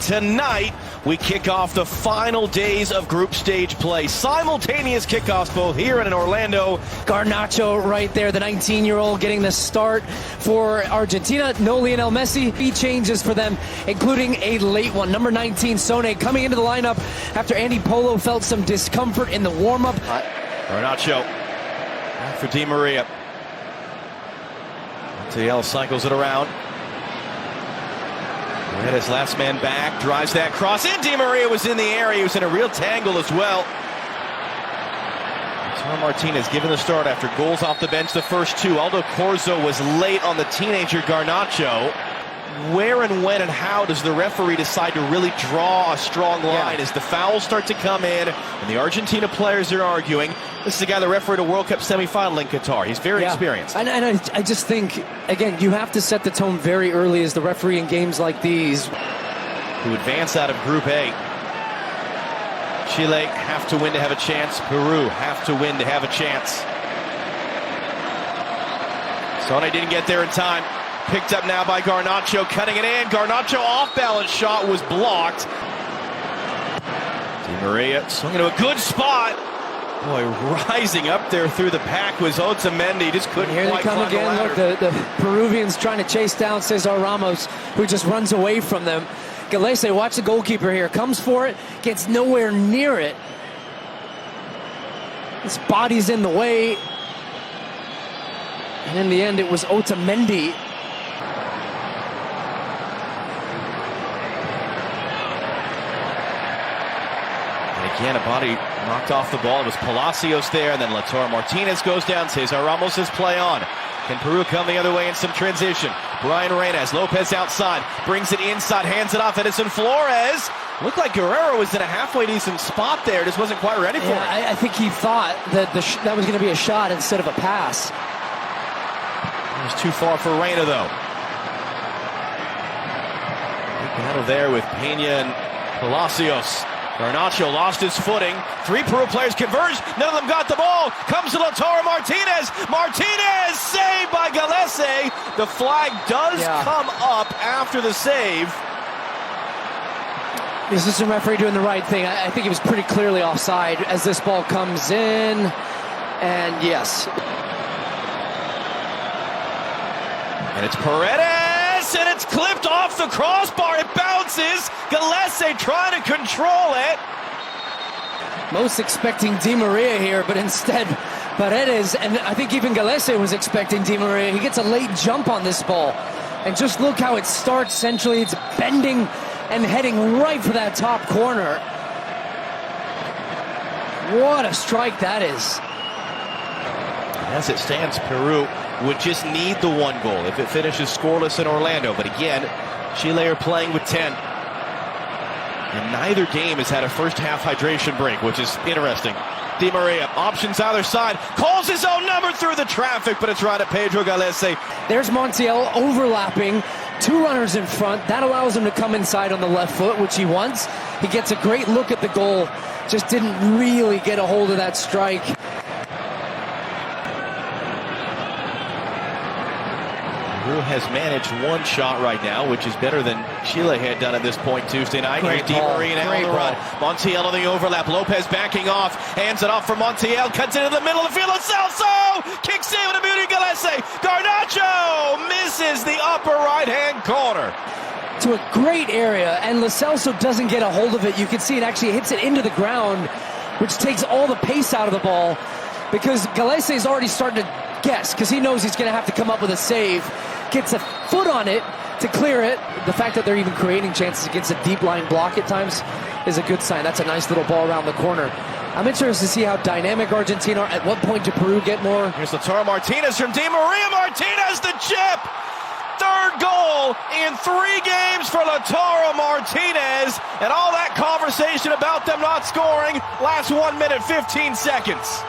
Tonight, we kick off the final days of group stage play. Simultaneous kickoffs both here and in Orlando. Garnacho right there, the 19-year-old getting the start for Argentina. No Lionel Messi. He changes for them, including a late one. Number 19, Sone, coming into the lineup after Andy Polo felt some discomfort in the warm-up. Garnacho for Di Maria. TL cycles it around. His last man back, drives that cross in. Di Maria was in the area. He was in a real tangle as well. Lautaro Martinez given the start after goals off the bench, the first two. Aldo Corzo was late on the teenager Garnacho. Where and when and how does the referee decide to really draw a strong line as the fouls start to come in and the Argentina players are arguing? This is the guy that refereed a World Cup semifinal in Qatar. He's very experienced. And I just think, again, you have to set the tone very early as the referee in games like these. Who advance out of Group A. Chile have to win to have a chance. Peru have to win to have a chance. Sone didn't get there in time. Picked up now by Garnacho, cutting it in. Garnacho off-balance shot was blocked. Di Maria swung into a good spot. Boy, rising up there through the pack was Otamendi. Just couldn't quite climb the ladder. Look, the Peruvians trying to chase down Cesar Ramos, who just runs away from them. Galese, watch the goalkeeper here. Comes for it, gets nowhere near it. His body's in the way. And in the end, it was Otamendi. Again, a body knocked off the ball. It was Palacios there, and then Lautaro Martinez goes down. Cesar Ramos' play on. Can Peru come the other way in some transition? Brian Reynez, Lopez outside, brings it inside, hands it off. Edison Flores. Looked like Guerrero was in a halfway decent spot there. Just wasn't quite ready for it. I think he thought that that was going to be a shot instead of a pass. It was too far for Reina, though. Big battle there with Pena and Palacios. Garnacho lost his footing. Three Peru players converged. None of them got the ball. Comes to Lautaro Martinez. Martinez saved by Galese. The flag does come up after the save. The assistant referee doing the right thing. I think he was pretty clearly offside as this ball comes in. And yes. And it's Paredes, and it's clipped off the crossbar. It bounces. Galese trying to control it. Most expecting Di Maria here, but instead Paredes, and I think even Galese was expecting Di Maria. He gets a late jump on this ball. And just look how it starts centrally. It's bending and heading right for that top corner. What a strike that is. As it stands, Peru would just need the one goal if it finishes scoreless in Orlando. But again, Chile are playing with 10. And neither game has had a first half hydration break, which is interesting. Di Maria, options either side, calls his own number through the traffic, but it's right at Pedro Galese. There's Montiel overlapping, two runners in front. That allows him to come inside on the left foot, which he wants. He gets a great look at the goal, just didn't really get a hold of that strike. Peru has managed one shot right now, which is better than Chile had done at this point Tuesday night. Here's Di Maria now on the run. Montiel on the overlap. Lopez backing off. Hands it off for Montiel. Cuts into the middle of the field. Celso kicks in with a beauty. Galese. Garnacho misses the upper right-hand corner. To a great area, and Lo Celso doesn't get a hold of it. You can see it actually hits it into the ground, which takes all the pace out of the ball, because Galese is already starting to guess, because he knows he's going to have to come up with a save. Gets a foot on it to clear it. The fact that they're even creating chances against a deep line block at times is a good sign. That's a nice little ball around the corner. I'm interested to see how dynamic Argentina are. At what point do Peru get more? Here's Lautaro Martinez from Di Maria. Martinez, the chip. Third goal in 3 games for Lautaro Martinez. And all that conversation about them not scoring. Last 1 minute, 15 seconds.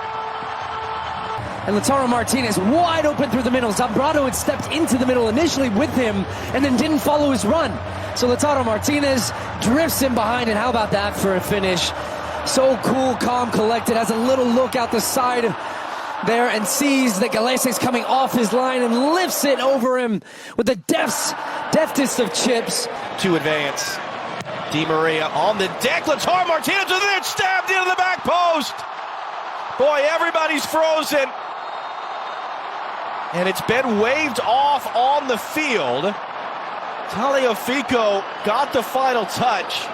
And Lautaro Martinez wide open through the middle. Zambrano had stepped into the middle initially with him and then didn't follow his run. So Lautaro Martinez drifts in behind, and how about that for a finish? So cool, calm, collected, has a little look out the side there and sees that Galese is coming off his line and lifts it over him with the deftest of chips. To advance. Di Maria on the deck. Lautaro Martinez with it, stabbed into the back post. Boy, everybody's frozen. And it's been waved off on the field. Tagliafico got the final touch.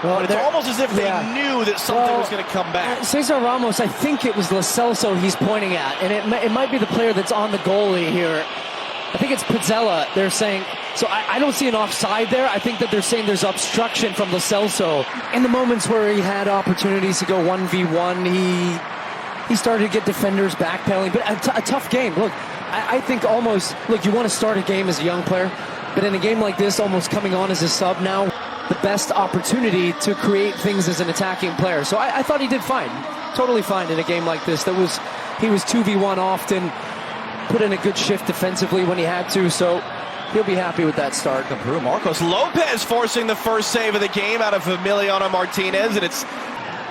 Well, but it's almost as if they knew that something was going to come back. Cesar Ramos, I think it was Lo Celso he's pointing at. And it might be the player that's on the goalie here. I think it's Pizzella, they're saying. So I don't see an offside there. I think that they're saying there's obstruction from Lo Celso. In the moments where he had opportunities to go 1v1, he started to get defenders backpedaling. But a tough game. Look, I think almost, look, you want to start a game as a young player, but in a game like this, almost coming on as a sub now, the best opportunity to create things as an attacking player. So I thought he did fine, totally fine in a game like this. He was 2v1 often, put in a good shift defensively when he had to, so he'll be happy with that start. Peru, Marcos Lopez forcing the first save of the game out of Emiliano Martinez, and it's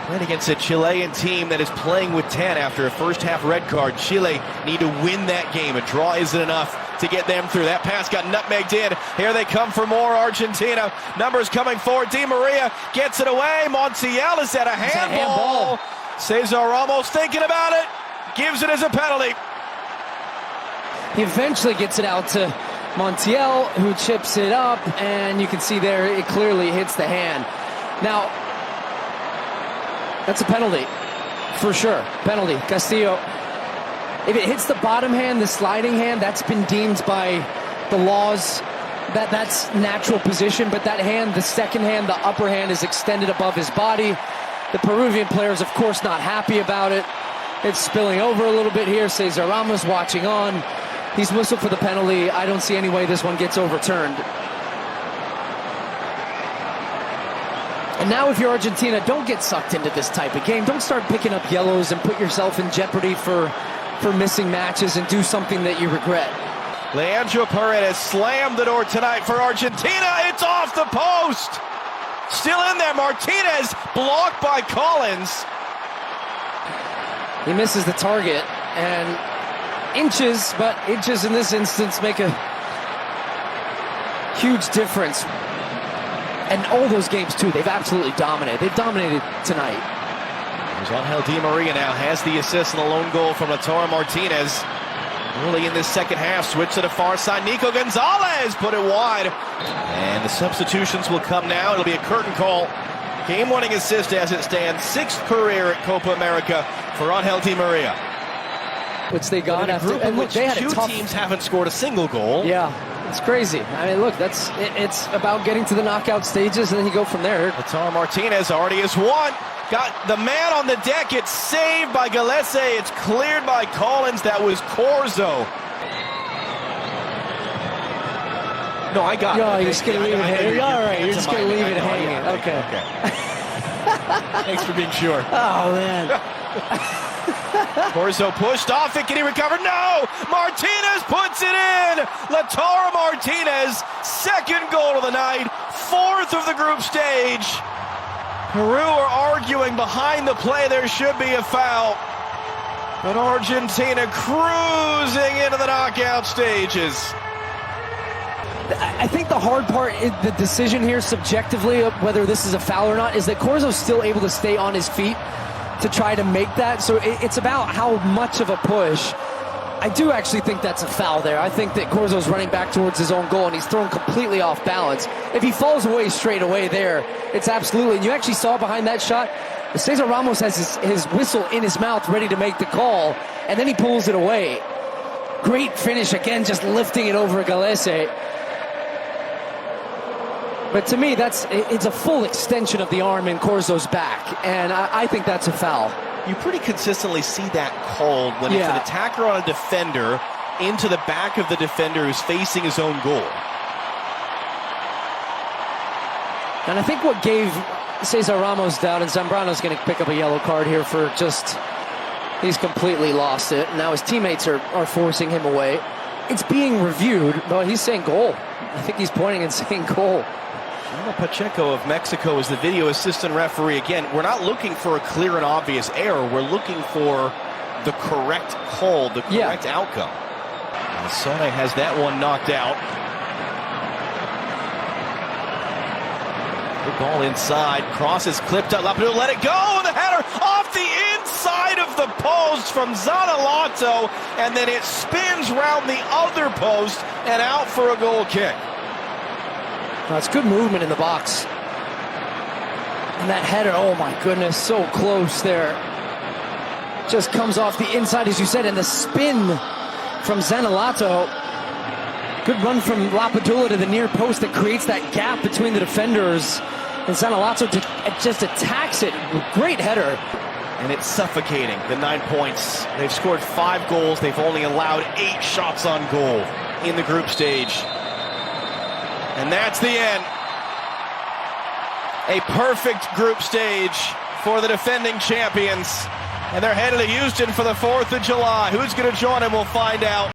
playing against a Chilean team that is playing with 10 after a first half red card. Chile need to win that game. A draw isn't enough to get them through. That pass got nutmegged in. Here they come for more. Argentina. Numbers coming forward. Di Maria gets it away. Montiel is at a handball. Cesar Ramos thinking about it. Gives it as a penalty. He eventually gets it out to Montiel, who chips it up, and you can see there it clearly hits the hand. Now, that's a penalty, for sure. Penalty. Castillo. If it hits the bottom hand, the sliding hand, that's been deemed by the laws that's natural position, but that hand, the second hand, the upper hand is extended above his body. The Peruvian player is, of course, not happy about it. It's spilling over a little bit here. Cesar Ramos watching on. He's whistled for the penalty. I don't see any way this one gets overturned. And now if you're Argentina, don't get sucked into this type of game. Don't start picking up yellows and put yourself in jeopardy for missing matches and do something that you regret. Leandro Paredes slammed the door tonight for Argentina. It's off the post. Still in there. Martinez blocked by Collins. He misses the target, and inches, but inches in this instance make a huge difference. And all those games, too, they've absolutely dominated. They've dominated tonight. Angel Di Maria now has the assist and the lone goal from Lautaro Martinez. Early in this second half, switch to the far side. Nico Gonzalez put it wide. And the substitutions will come now. It'll be a curtain call. Game-winning assist as it stands. 6th career at Copa America for Angel Di Maria. Which they got after. And look, they had two teams haven't scored a single goal. Yeah, it's crazy. I mean, look, it's about getting to the knockout stages, and then you go from there. Lautaro Martinez already has won. Got the man on the deck. It's saved by Galese. It's cleared by Collins. That was Corzo. No, I got it. You're just going to leave it hanging. All right, you're just going to leave it hanging. Okay. Thanks for being sure. Oh, man. Corzo pushed off it. Can he recover? No! Martinez puts it in! Lautaro Martinez, 2nd goal of the night, 4th of the group stage. Peru are arguing behind the play there should be a foul. But Argentina cruising into the knockout stages. I think the hard part, the decision here subjectively of whether this is a foul or not, is that Corzo's still able to stay on his feet to try to make that. So it's about how much of a push. I do actually think that's a foul there. I think that Corzo's running back towards his own goal, and he's thrown completely off balance. If he falls away straight away there, it's absolutely. And you actually saw behind that shot, Cesar Ramos has his whistle in his mouth ready to make the call, and then he pulls it away. Great finish again, just lifting it over Galese. But to me, it's a full extension of the arm in Corzo's back, and I think that's a foul. You pretty consistently see that called when it's an attacker on a defender into the back of the defender who's facing his own goal. And I think what gave Cesar Ramos down, and Zambrano's going to pick up a yellow card here for just, he's completely lost it. Now his teammates are forcing him away. It's being reviewed, but he's saying goal. I think he's pointing and saying goal. Chema Pacheco of Mexico is the video assistant referee. Again, we're not looking for a clear and obvious error. We're looking for the correct call, the correct outcome. And Sone has that one knocked out. Good ball inside. Cross is clipped up. Lapadula let it go. And the header off the inside of the post from Zanalato. And then it spins round the other post and out for a goal kick. That's good movement in the box. And that header, oh my goodness, so close there. Just comes off the inside, as you said, and the spin from Zanalato. Good run from Lapadula to the near post that creates that gap between the defenders. And Zanalato just attacks it. Great header. And it's suffocating, the 9 points. They've scored 5 goals. They've only allowed 8 shots on goal in the group stage. And that's the end. A perfect group stage for the defending champions. And they're headed to Houston for the 4th of July. Who's going to join them? We'll find out.